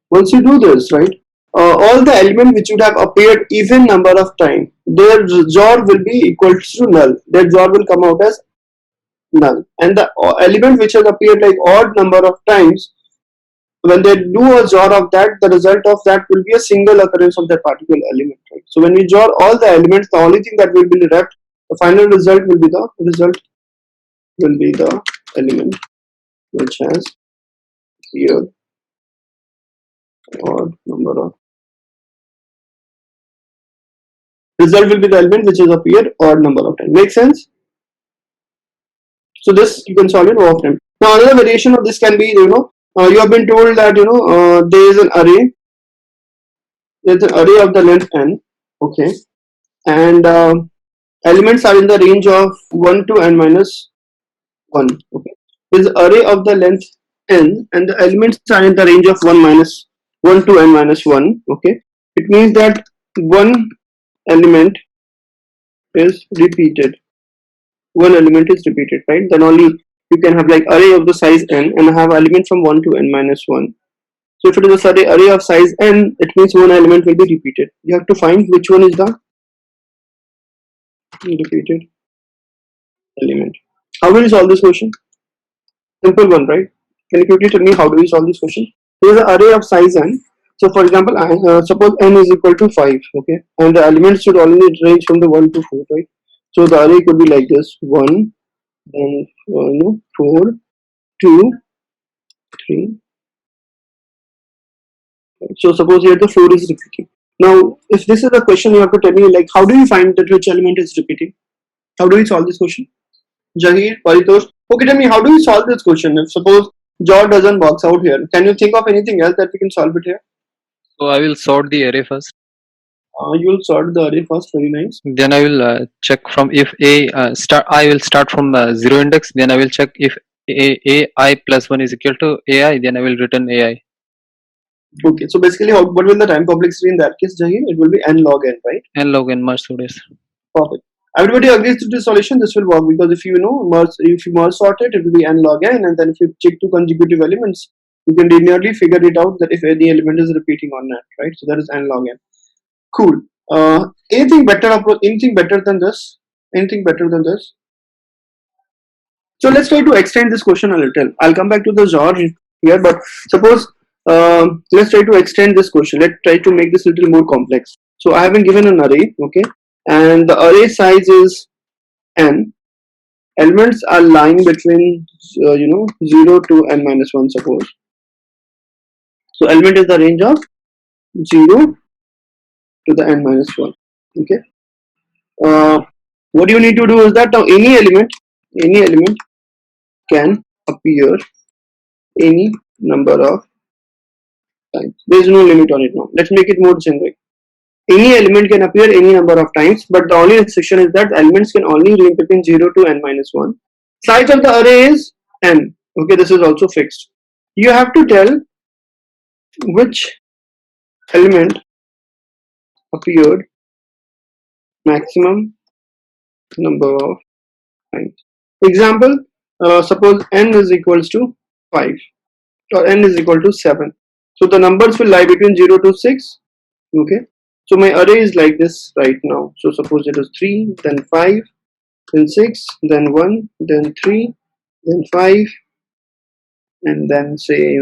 once you do this, right, all the element which would have appeared even number of time, their XOR will be equal to null. Their XOR will come out as null, and the element which has appeared like odd number of times, when they do a XOR of that, the result of that will be a single occurrence of that particular element, right? So when we XOR all the elements, the only thing that will be left, the final result will be the element which has appeared odd number of result will be the element which has appeared odd number of times. Make sense? So this you can solve it O of n. Now another variation of this can be, you have been told that there is an array. There's an array of the length n. Okay, and elements are in the range of 1 to n minus 1. Okay, there's an array of the length n, and the elements are in the range of 1 to n minus 1. Okay, it means that one element is repeated. One element is repeated, right? Then only you can have like array of the size n and have element from 1 to n minus 1. So if it is a array of size n, it means one element will be repeated. You have to find which one is the repeated element. How will you solve this question? Simple one, right? Can you quickly tell me how do we solve this question? There is an array of size n. So for example, suppose n is equal to 5, okay, and the elements should only range from the 1 to 4, right? So the array could be like this: 1, then 4, 2, 3. So suppose here the 4 is repeating. Now, if this is a question, you have to tell me like how do you find that which element is repeating? How do we solve this question? Jahir, Paritosh. Okay, tell me how do we solve this question? If suppose XOR doesn't works out here, can you think of anything else that we can solve it here? So I will sort the array first. You'll sort the array first. Very nice. Then I will check from if I will start from the 0 index. Then I will check if ai plus 1 is equal to ai. Then I will return ai. Okay, so basically, what will the time complexity in that case, Jahir? It will be n log n, right? N log n merge sort is. Perfect. Everybody agrees to this solution. This will work because if you merge sort it, it will be n log n, and then if you check two consecutive elements, you can linearly figure it out that if any element is repeating or not, right? So that is n log n. Cool. Anything better than this? Anything better than this? So let's try to extend this question a little. I'll come back to the XOR here, but suppose let's try to extend this question. Let's try to make this a little more complex. So I have been given an array, okay, and the array size is n, elements are lying between 0 to n minus 1, suppose. So element is the range of 0 to the n minus 1. Okay. What you need to do is that now any element can appear any number of times. There is no limit on it now. Let's make it more generic. Any element can appear any number of times, but the only restriction is that elements can only range between 0 to n minus 1. Size of the array is n. Okay, this is also fixed. You have to tell which element appeared maximum number of times. Example, suppose n is equals to 5 or n is equal to 7. So the numbers will lie between 0 to 6. Okay. So my array is like this right now. So suppose it is 3, then 5, then 6, then 1, then 3, then 5, and then say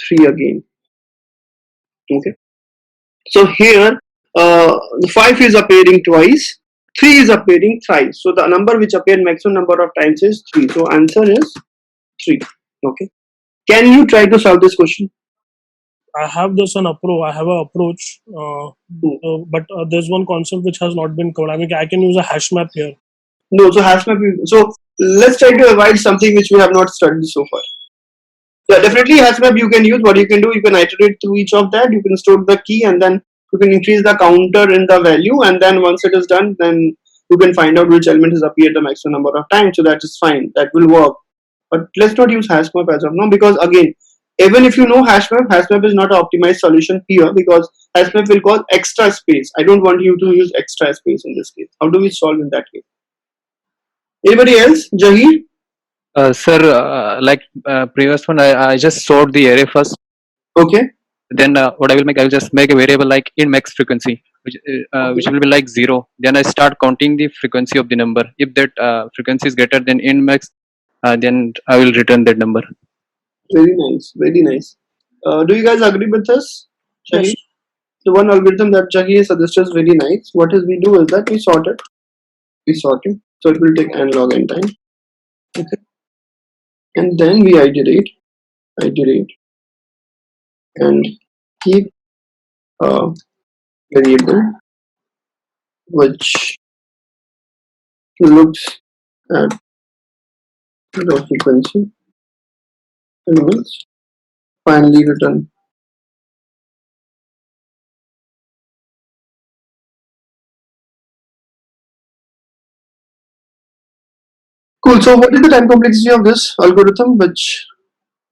3 again. Okay. So here the 5 is appearing twice, 3 is appearing thrice. So the number which appeared maximum number of times is 3. So answer is 3. Okay. Can you try to solve this question? I have this an approach. I have an approach, but there's one concept which has not been covered. I mean, I can use a hash map here. No, so hash map. So let's try to avoid something which we have not studied so far. Yeah, definitely hash map you can use. What you can do, you can iterate through each of that. You can store the key and then you can increase the counter in the value, and then once it is done, then you can find out which element has appeared the maximum number of times. So that is fine. That will work. But let's not use hash map as of now, because again, even if you know hash map is not an optimized solution here, because hash map will cause extra space. I don't want you to use extra space in this case. How do we solve in that case? Anybody else? Jahir? Sir, like previous one, I just sort the array first. Okay. Then what I will just make a variable like in max frequency, which will be like 0. Then I start counting the frequency of the number. If that frequency is greater than in max, then I will return that number. Very nice. Very nice. Do you guys agree with this? Jahir? Yes. The one algorithm that Jahir suggested is very nice. What is we do is that we sort it. So it will take n log n time. Okay. And then we iterate, and keep a variable which looks at the frequency and will finally return. Cool. So what is the time complexity of this algorithm, which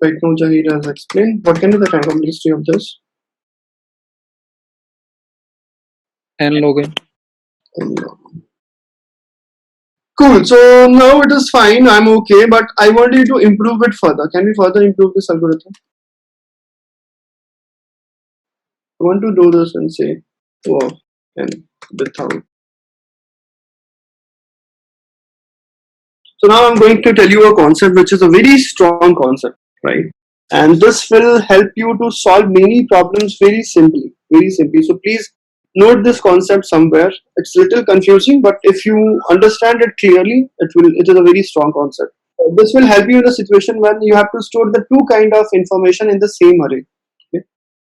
right now Jahir has explained? What can be the time complexity of this? N log n. Cool. So now it is fine. I'm okay, but I want you to improve it further. Can we further improve this algorithm? I want to do this and say, oh, and without. So now I'm going to tell you a concept which is a very strong concept, right? And this will help you to solve many problems very simply, So please note this concept somewhere. It's a little confusing, but if you understand it clearly, it is a very strong concept. This will help you in a situation when you have to store the two kind of information in the same array. Okay?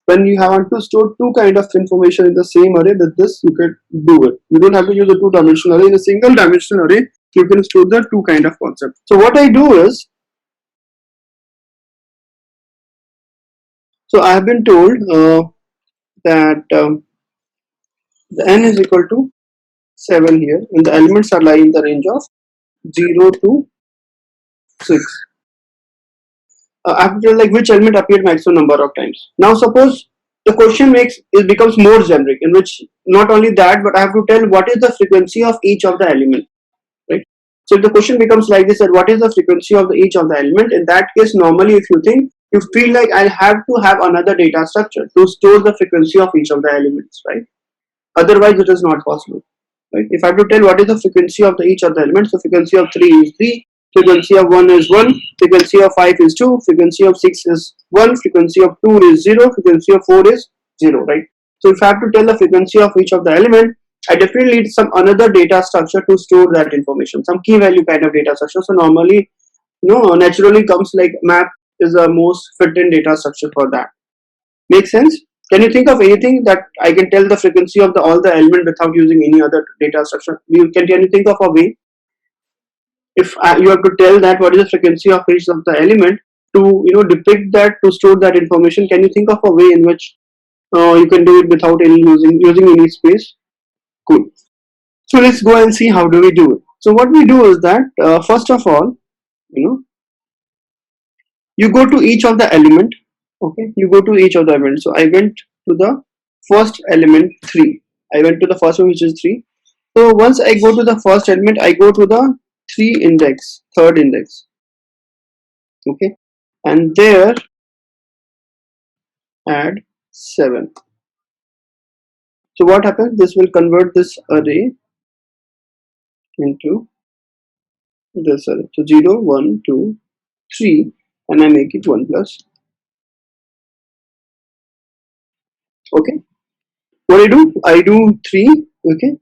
When you have to store two kind of information in the same array, with this you can do it. You don't have to use a two-dimensional array. In a single-dimensional array, you can store the two kind of concepts. So what I do is, so I have been told that the n is equal to 7 here, and the elements are lying in the range of 0 to 6. I have to tell like which element appeared maximum number of times. Now suppose the question becomes more generic, in which not only that, but I have to tell what is the frequency of each of the element. Right? So if the question becomes like this, that what is the frequency of each of the element, in that case normally if you feel like I'll have to have another data structure to store the frequency of each of the elements, right? Otherwise it is not possible, right? If I have to tell what is the frequency of each of the elements, the frequency of 3 is 3, frequency of 1 is 1, frequency of 5 is 2, frequency of 6 is 1, frequency of 2 is 0, frequency of 4 is 0, right? So if I have to tell the frequency of each of the element, I definitely need some another data structure to store that information, some key value kind of data structure. So normally, naturally comes like map is the most fit in data structure for that. Make sense? Can you think of anything that I can tell the frequency of all the element without using any other data structure? Can you think of a way? If you have to tell that what is the frequency of each of the element to depict that, to store that information, can you think of a way in which you can do it without any using any space? Cool. So let's go and see how do we do it. So what we do is that first of all, you go to each of the element. Okay, you go to each of the element. So I went to the first element 3. I went to the first one, which is 3. So once I go to the first element, I go to the 3 index, third index. Okay, and there add 7. So what happens? This will convert this array into this array. So 0, 1, 2, 3, and I make it 1 plus. Okay, what I do 3. Okay,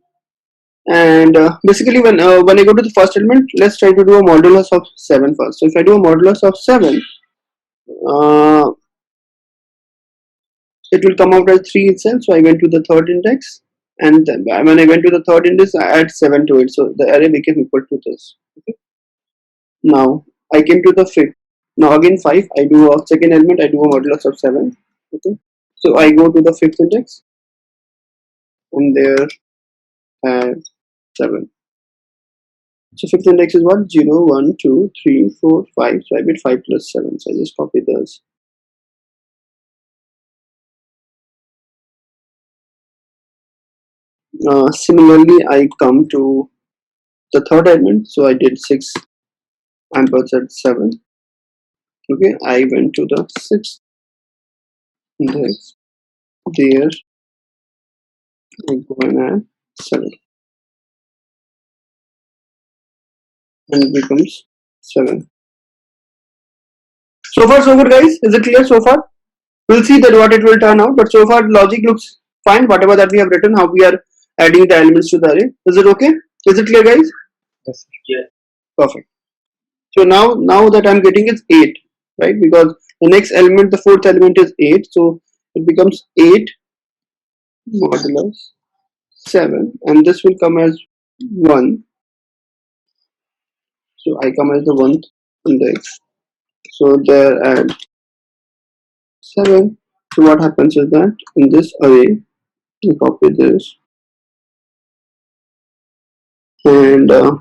and basically when I go to the first element, let's try to do a modulus of 7 first. So if I do a modulus of 7, it will come out as 3 itself. So I went to the third index, and then when I went to the third index, I add 7 to it. So the array became equal to this. Okay, now I came to the fifth. Now again 5, I do a second element, I do a modulus of 7. Okay, so I go to the fifth index, and there add 7. So fifth index is what? 0, 1, 2, 3, 4, 5. So I get 5 plus 7. So I just copy this. Similarly, I come to the third element. So I did 6 ampersand 7. Okay, I went to the sixth index. There I go and add 7. And it becomes 7. So far so good, guys. Is it clear so far? We'll see that what it will turn out, but so far logic looks fine. Whatever that we have written, how we are adding the elements to the array. Is it okay? Is it clear, guys? Yes. Yeah. Perfect. So now that I'm getting is 8, right? Because the next element, the fourth element is 8, so it becomes 8 modulus 7, and this will come as 1. So I come as the 1th index. So there add 7. So what happens is that in this array, we copy this, and I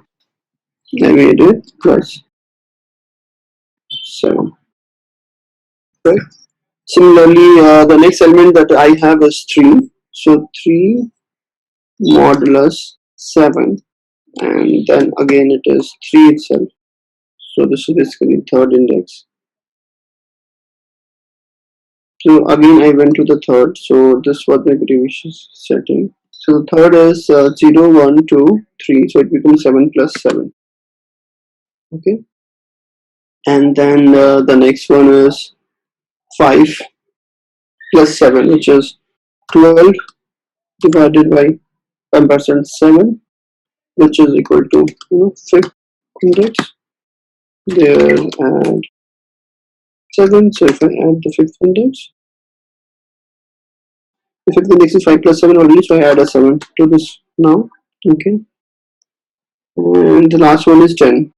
made it plus 7. Right. Similarly, the next element that I have is 3. So 3 modulus 7, and then again it is 3 itself. So this is basically third index. So again I went to the third. So this was my previous setting. So the third is 0, 1, 2, 3. So it becomes 7 plus 7. Okay. And then the next one is 5 plus 7, which is 12 divided by ampersand 7, which is equal to fifth index. There add 7. So if I add the fifth index, the fifth index is 5 plus 7 only, so I add a 7 to this now. Okay, and the last one is 10.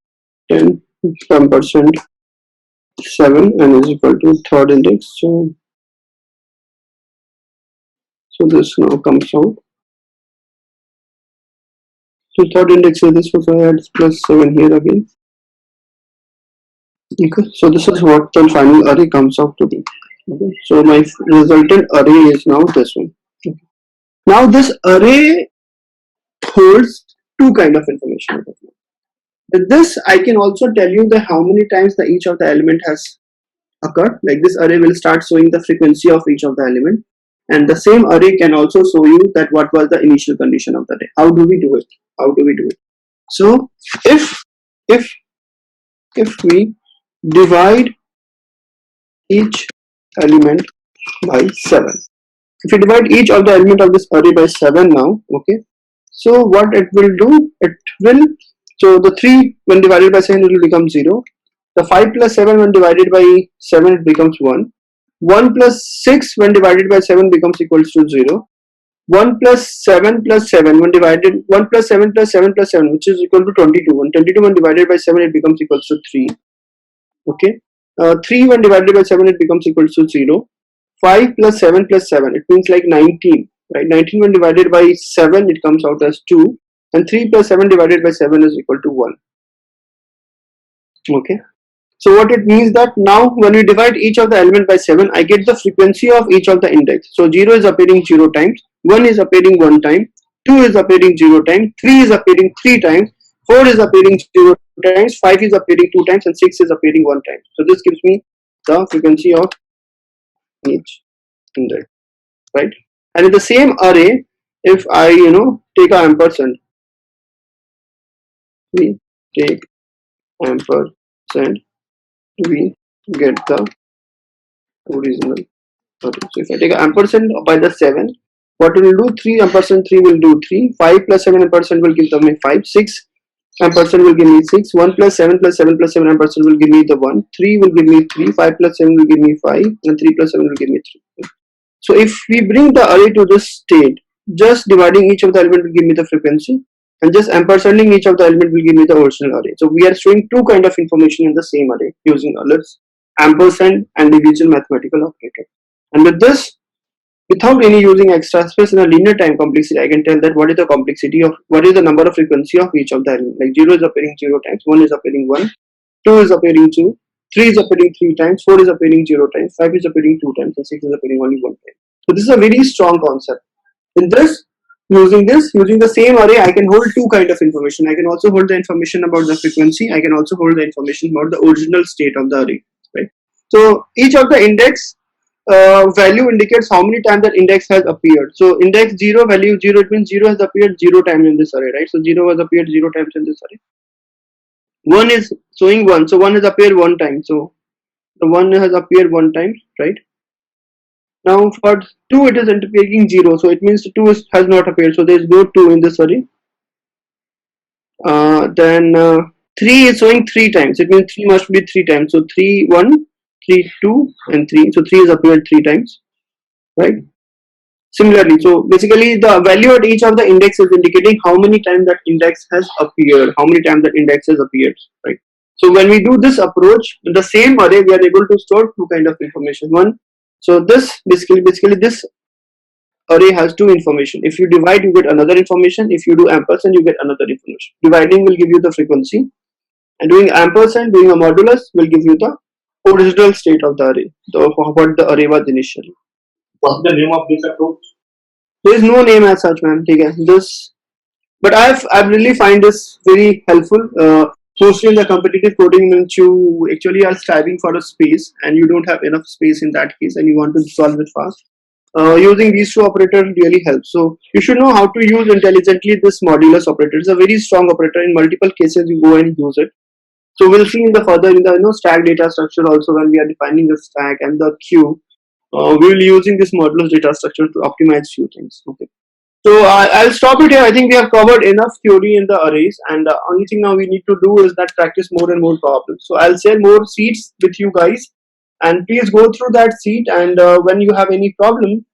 10 ampersand 7 and is equal to third index. So this now comes out. So third index is this, so I add plus 7 here again. Okay, so this is what the final array comes out to be. Okay, so my resultant array is now this one. Okay. Now this array holds two kind of information. With this, I can also tell you that how many times each of the element has occurred. Like this array will start showing the frequency of each of the element, and the same array can also show you that what was the initial condition of the day. How do we do it? How do we do it? So if we divide each element by 7, if you divide each of the element of this array by 7 now, okay, So what it will do, so the 3 when divided by 7 it will become 0. The 5 plus 7 when divided by 7 it becomes 1. 1 plus 6 when divided by 7 becomes equals to 0. 1 plus 7 plus 7 when divided 1 plus 7 plus 7 plus 7 which is equal to 22. And 22 when divided by 7 it becomes equals to 3. Okay. 3 when divided by 7 it becomes equals to 0. 5 plus 7 plus 7 it means like 19, right? 19 when divided by 7 it comes out as 2, and 3 plus 7 divided by 7 is equal to 1. Okay. So what it means that now when we divide each of the element by 7, I get the frequency of each of the index. So 0 is appearing 0 times, 1 is appearing 1 time, 2 is appearing 0 times, 3 is appearing 3 times, 4 is appearing 0 times, 5 is appearing 2 times, and 6 is appearing 1 time. So this gives me the frequency of each index, right? And in the same array, if I take a ampersand, we take ampersand, we get the original array. So if I take an ampersand by the 7, what it will do? 3 ampersand 3 will do 3, 5 plus 7 ampersand will give me 5, 6 ampersand will give me 6, 1 plus 7 plus 7 plus 7 ampersand will give me the 1, 3 will give me 3, 5 plus 7 will give me 5, and 3 plus 7 will give me 3. So if we bring the array to this state, just dividing each of the element will give me the frequency, and just ampersanding each of the element will give me the original array. So we are showing two kind of information in the same array using alerts, ampersand and division mathematical operator. And with this, without any using extra space in a linear time complexity, I can tell that what is the complexity of what is the number of frequency of each of the element. Like 0 is appearing 0 times, 1 is appearing 1, 2 is appearing 2, 3 is appearing 3 times, 4 is appearing 0 times, 5 is appearing 2 times, and 6 is appearing only 1 time. So this is a very strong concept. In this, using the same array, I can hold two kind of information. I can also hold the information about the frequency. I can also hold the information about the original state of the array. Right. So each of the index value indicates how many times that index has appeared. So index 0 value 0, it means 0 has appeared 0 times in this array, right? So 0 has appeared 0 times in this array. 1 is showing 1, so 1 has appeared 1 time. So the 1 has appeared 1 time, right? Now for 2 it is appearing 0, so it means 2 has not appeared, so there is no 2 in this array. Then 3 is showing 3 times, it means 3 must be 3 times. So 3 1, 3 2, and 3. So 3 has appeared 3 times, right? Similarly, so basically the value at each of the index is indicating how many times that index has appeared, how many times that index has appeared, right? So when we do this approach in the same array, we are able to store two kind of information. One, so this basically this array has two information. If you divide, you get another information. If you do ampersand, you get another information. Dividing will give you the frequency, and doing ampersand, doing a modulus will give you the original state of the array, what the array was initially. What's the name of this approach? There is no name as such, man. This, but I really find this very helpful. Mostly in the competitive coding, means you actually are striving for a space, and you don't have enough space in that case, and you want to solve it fast. Using these two operators really helps. So you should know how to use intelligently this modulus operator. It's a very strong operator. In multiple cases, you go and use it. So we'll see in the further in the stack data structure also when we are defining the stack and the queue. We will be using this modulus data structure to optimize few things. Okay. So I'll stop it here. I think we have covered enough theory in the arrays, and the only thing now we need to do is that practice more and more problems. So I'll share more sheets with you guys, and please go through that sheet. And when you have any problem,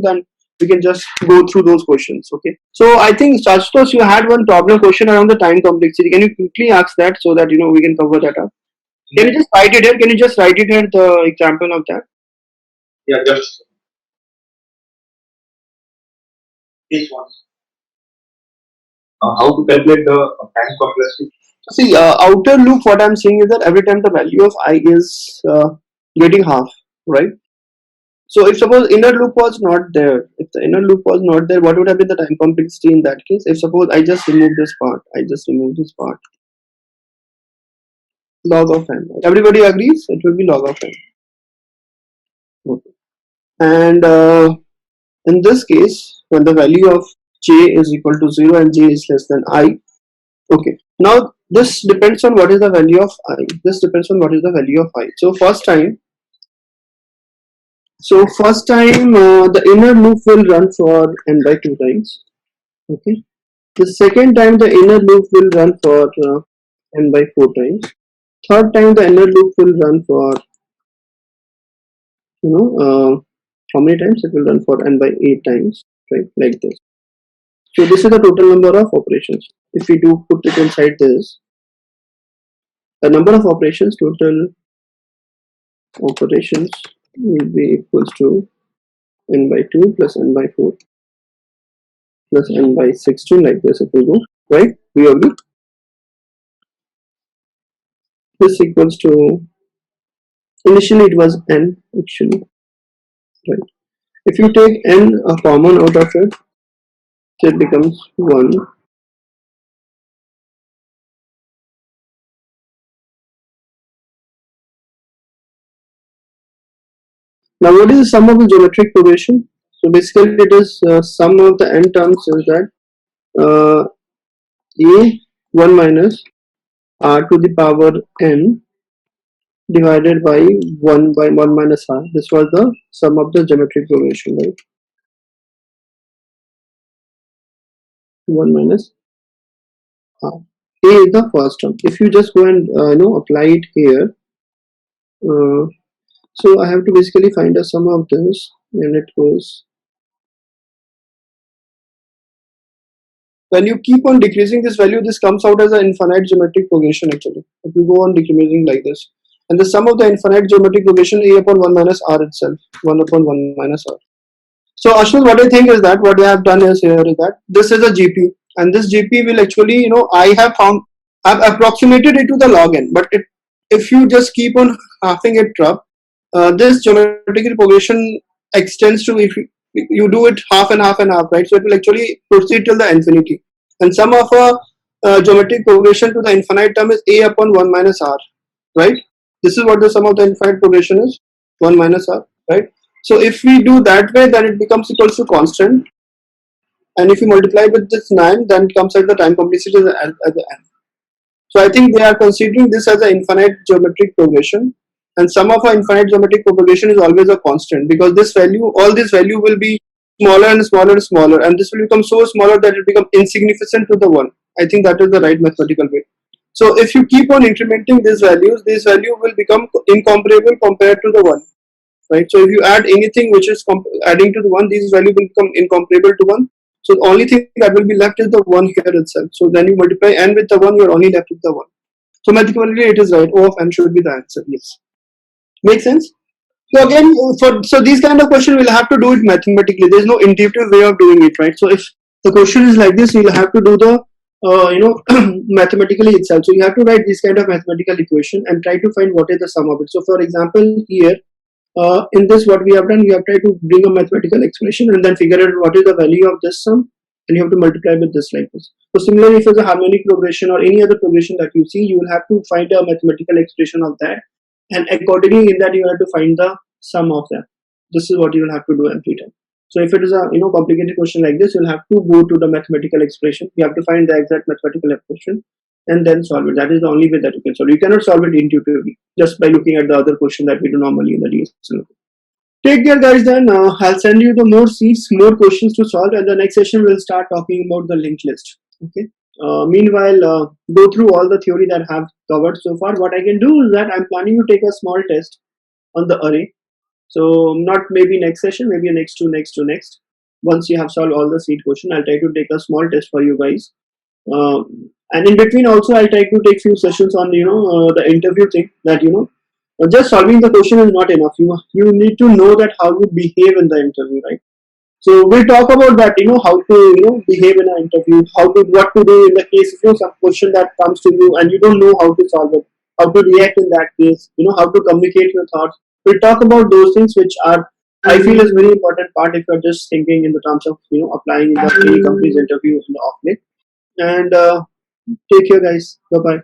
then we can just go through those questions. Okay. So I think Shastos, you had one problem question around the time complexity. Can you quickly ask that so that we can cover that up? Can you just write it here? Can you just write it here? The example of that. Yeah, just this one. How to calculate the time complexity? See, outer loop, what I'm saying is that every time the value of I is getting half, right? So if suppose inner loop was not there, if the inner loop was not there, what would have been the time complexity in that case? If suppose I just remove this part, log of n. Everybody agrees? It will be log of n. Okay. And in this case, when the value of j is equal to 0 and j is less than I, okay. Now this depends on what is the value of I. This depends on what is the value of I. So first time, the inner loop will run for n by 2 times. Okay. The second time the inner loop will run for n by 4 times. Third time the inner loop will run for how many times it will run for n by 8 times, right? Like this. So this is the total number of operations. If we do put it inside this, the number of operations, total operations will be equals to n by 2 plus n by 4 plus n by 16, like this it will go, right? We agree? This equals to, initially it was n actually, right? If you take n a common out of it, so it becomes 1. Now what is the sum of the geometric progression? So basically it is sum of the n terms is that a 1 minus r to the power n divided by 1 by 1 minus r. This was the sum of the geometric progression, right? 1 minus r. A is the first term. If you just go and apply it here, so I have to basically find a sum of this, and it goes, when you keep on decreasing this value, this comes out as an infinite geometric progression actually. It will go on decreasing like this. And the sum of the infinite geometric progression a upon 1 minus r itself, 1 upon 1 minus r. So Ashwin, what I think is that what I have done is here is that this is a GP, and this GP will actually, I've approximated it to the log n, but if you just keep on halving it up, this geometrical progression extends to, if you do it half and half and half, right? So it will actually proceed till the infinity. And sum of a geometric progression to the infinite term is a upon 1 minus r, right? This is what the sum of the infinite progression is, 1 minus r, right? So if we do that way, then it becomes equals to constant. And if you multiply with this 9, then it comes at the time complexity at the end. So I think they are considering this as an infinite geometric progression. And sum of an infinite geometric progression is always a constant, because this value, all this value will be smaller and smaller and smaller. And this will become so smaller that it becomes insignificant to the 1. I think that is the right mathematical way. So if you keep on incrementing these values, this value will become incomparable compared to the 1. Right? So if you add anything which is adding to the 1, these value will become incomparable to 1. So the only thing that will be left is the 1 here itself. So then you multiply n with the 1, you're only left with the 1. So mathematically it is right. O of n should be the answer. Yes. Make sense? So again, so these kind of question we'll have to do it mathematically. There's no intuitive way of doing it, right? So if the question is like this, you'll have to do the mathematically itself. So you have to write this kind of mathematical equation and try to find what is the sum of it. So for example, here in this, what we have done, we have tried to bring a mathematical expression and then figure out what is the value of this sum, and you have to multiply with this like this. So similarly, if it's a harmonic progression or any other progression that you see, you will have to find a mathematical expression of that, and accordingly in that you have to find the sum of them. This is what you will have to do every time. So if it is a complicated question like this, you'll have to go to the mathematical expression. You have to find the exact mathematical expression and then solve it. That is the only way that you can solve. You cannot solve it intuitively just by looking at the other question that we do normally in the DSL. Take care, guys. Then I'll send you the more sheets, more questions to solve, and the next session we'll start talking about the linked list. Okay. Meanwhile, go through all the theory that I have covered so far. What I can do is that I'm planning to take a small test on the array. So not maybe next session, maybe next. Once you have solved all the seed question, I'll try to take a small test for you guys. And in between also, I'll try to take few sessions on the interview thing. That just solving the question is not enough. You need to know that how you behave in the interview, right? So we'll talk about that. How to behave in an interview, what to do in the case if some question that comes to you and you don't know how to solve it, how to react in that case. How to communicate your thoughts. We'll talk about those things which are, I feel, is very important part if you're just thinking in the terms of applying in the any company's interview in the off-late. And take care, guys. Bye bye.